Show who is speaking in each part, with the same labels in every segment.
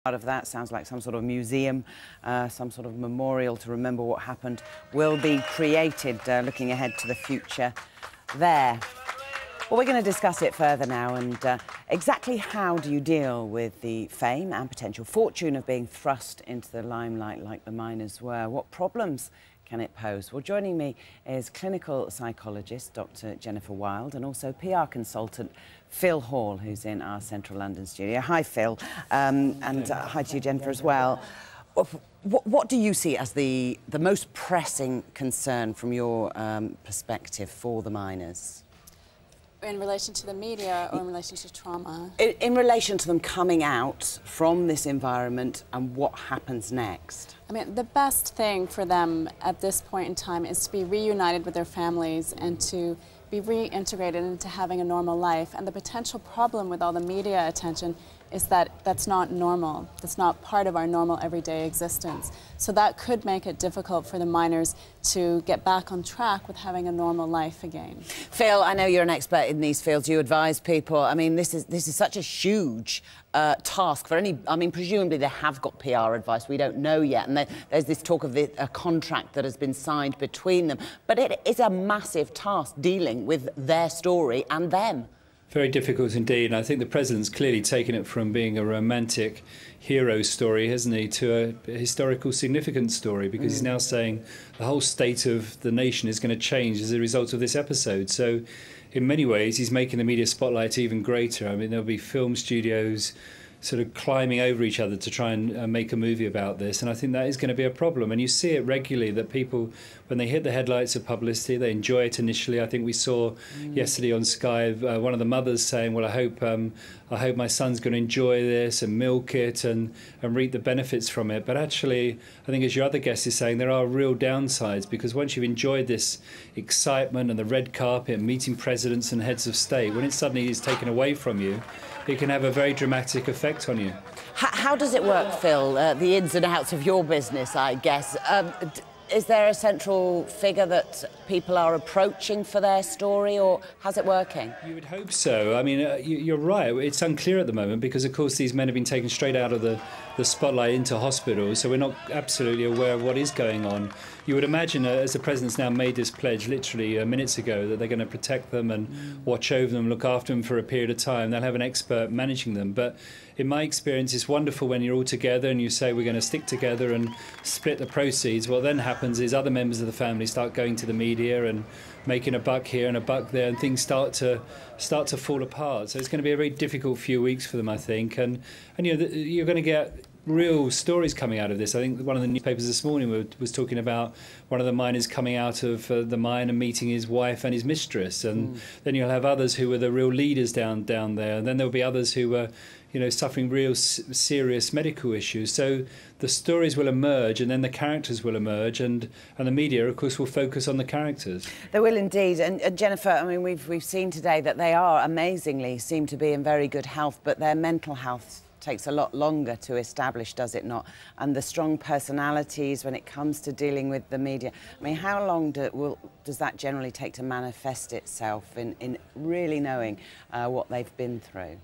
Speaker 1: Part of that sounds like some sort of museum, some sort of memorial to remember what happened will be created, looking ahead to the future there. Well, we're going to discuss it further now, and exactly how do you deal with the fame and potential fortune of being thrust into the limelight like the miners were? What problems can it pose? Well, joining me is clinical psychologist Dr. Jennifer Wild and also PR consultant Phil Hall, who's in our central London studio. Hi, Phil, and hi to you, Jennifer, as well. What do you see as the most pressing concern from your perspective for the miners?
Speaker 2: In relation to the media or in relation to trauma?
Speaker 1: In relation to them coming out from this environment and what happens next.
Speaker 2: I mean, the best thing for them at this point in time is to be reunited with their families and to be reintegrated into having a normal life. And the potential problem with all the media attention is that that's not normal. That's not part of our normal everyday existence. So that could make it difficult for the miners to get back on track with having a normal life again.
Speaker 1: Phil, I know you're an expert in these fields. You advise people. I mean, this is such a huge task for any. I mean, presumably they have got PR advice. We don't know yet, and there's this talk of a contract that has been signed between them. But it is a massive task dealing with their story and them.
Speaker 3: Very difficult indeed, and I think the President's clearly taken it from being a romantic hero story, hasn't he, to a historical significant story, because he's now saying the whole state of the nation is going to change as a result of this episode. So in many ways he's making the media spotlight even greater. I mean, there'll be film studios sort of climbing over each other to try and make a movie about this, and I think that is going to be a problem. And you see it regularly, that people, when they hit the headlights of publicity, they enjoy it initially. I think we saw yesterday on Sky one of the mothers saying, well, I hope my son's going to enjoy this and milk it and reap the benefits from it. But actually, I think, as your other guest is saying, there are real downsides, because once you've enjoyed this excitement and the red carpet and meeting presidents and heads of state, when it suddenly is taken away from you, it can have a very dramatic effect on you.
Speaker 1: How does it work, Phil? The ins and outs of your business, I guess. Is there a central figure that people are approaching for their story, or how's it working?
Speaker 3: You would hope so. I mean, you're right. It's unclear at the moment because, of course, these men have been taken straight out of the spotlight into hospitals, so we're not absolutely aware of what is going on. You would imagine, as the President's now made this pledge literally minutes ago, that they're going to protect them and watch over them, look after them for a period of time. They'll have an expert managing them. But in my experience, it's wonderful when you're all together and you say we're going to stick together and split the proceeds. What then happens is other members of the family start going to the media and making a buck here and a buck there, and things start to fall apart. So it's going to be a very difficult few weeks for them, I think. And you know, you're going to get real stories coming out of this. I think one of the newspapers this morning was talking about one of the miners coming out of the mine and meeting his wife and his mistress, and then you'll have others who were the real leaders down there, and then there'll be others who were, you know, suffering real serious medical issues. So the stories will emerge, and then the characters will emerge, and the media, of course, will focus on the characters.
Speaker 1: They will indeed. And Jennifer, I mean, we've seen today that they are amazingly seem to be in very good health, but their mental health takes a lot longer to establish, does it not? And the strong personalities when it comes to dealing with the media. I mean, how long does that generally take to manifest itself in really knowing what they've been through?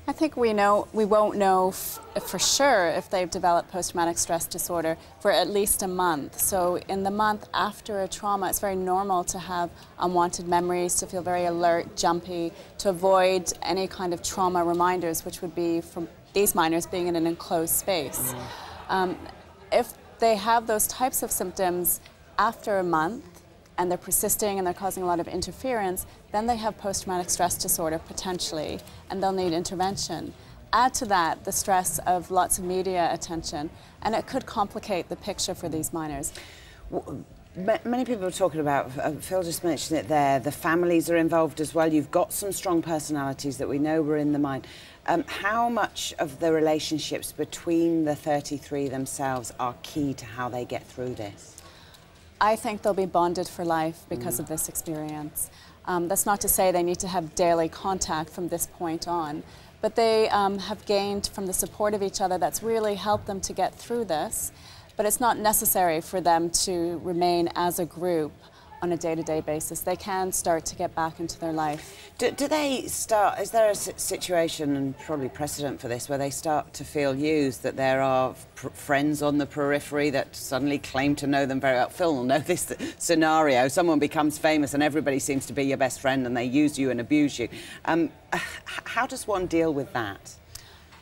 Speaker 2: I think we won't know for sure if they've developed post-traumatic stress disorder for at least a month. So in the month after a trauma, it's very normal to have unwanted memories, to feel very alert, jumpy, to avoid any kind of trauma reminders, which would be from these miners being in an enclosed space. If they have those types of symptoms after a month, and they're persisting and they're causing a lot of interference, then they have post-traumatic stress disorder potentially, and they'll need intervention. Add to that the stress of lots of media attention, and it could complicate the picture for these miners.
Speaker 1: Many people are talking about, Phil just mentioned it there, the families are involved as well. You've got some strong personalities that we know were in the mine. How much of the relationships between the 33 themselves are key to how they get through this?
Speaker 2: I think they'll be bonded for life because of this experience. That's not to say they need to have daily contact from this point on, but they have gained from the support of each other that's really helped them to get through this. But it's not necessary for them to remain as a group on a day-to-day basis, they can start to get back into their life.
Speaker 1: Do they start, is there a situation, and probably precedent for this, where they start to feel used, that there are friends on the periphery that suddenly claim to know them very well? Phil will know this scenario. Someone becomes famous and everybody seems to be your best friend and they use you and abuse you. How does one deal with that?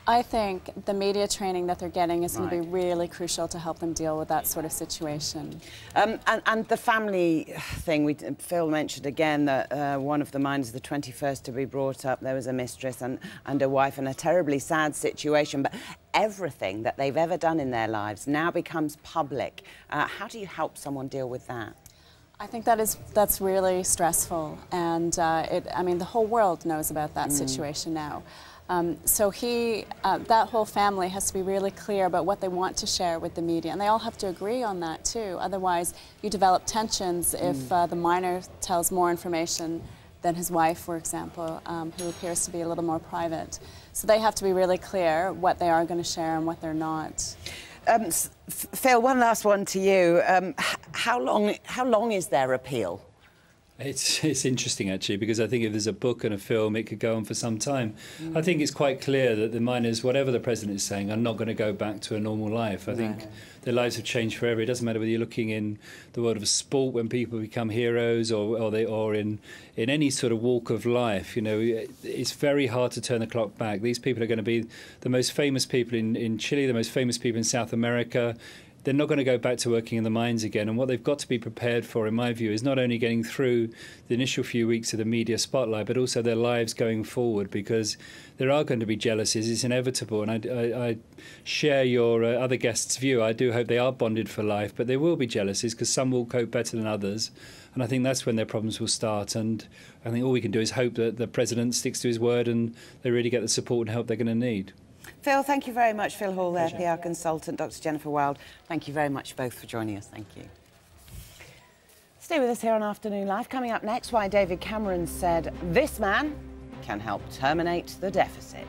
Speaker 2: I think the media training that they're getting is going to be really crucial to help them deal with that sort of situation.
Speaker 1: And the family thing, Phil mentioned again that one of the miners, the 21st to be brought up, there was a mistress and a wife, and a terribly sad situation. But everything that they've ever done in their lives now becomes public. How do you help someone deal with that?
Speaker 2: I think that's really stressful, and I mean, the whole world knows about that situation now. So that whole family has to be really clear about what they want to share with the media, and they all have to agree on that too. Otherwise, you develop tensions if the miner tells more information than his wife, for example, who appears to be a little more private. So they have to be really clear what they are going to share and what they're not.
Speaker 1: Phil, one last one to you. How long is their appeal?
Speaker 3: It's interesting, actually, because I think if there's a book and a film, it could go on for some time. I think it's quite clear that the miners, whatever the president is saying, are not going to go back to a normal life. I think their lives have changed forever. It doesn't matter whether you're looking in the world of sport, when people become heroes, or in any sort of walk of life. You know, it's very hard to turn the clock back. These people are going to be the most famous people in Chile, the most famous people in South America. They're not going to go back to working in the mines again. And what they've got to be prepared for, in my view, is not only getting through the initial few weeks of the media spotlight, but also their lives going forward, because there are going to be jealousies. It's inevitable. And I share your other guests' view. I do hope they are bonded for life, but there will be jealousies because some will cope better than others. And I think that's when their problems will start. And I think all we can do is hope that the president sticks to his word and they really get the support and help they're going to need.
Speaker 1: Phil, thank you very much. Phil Hall there, PR consultant, Dr. Jennifer Wild. Thank you very much both for joining us. Thank you. Stay with us here on Afternoon Live. Coming up next, why David Cameron said this man can help terminate the deficit.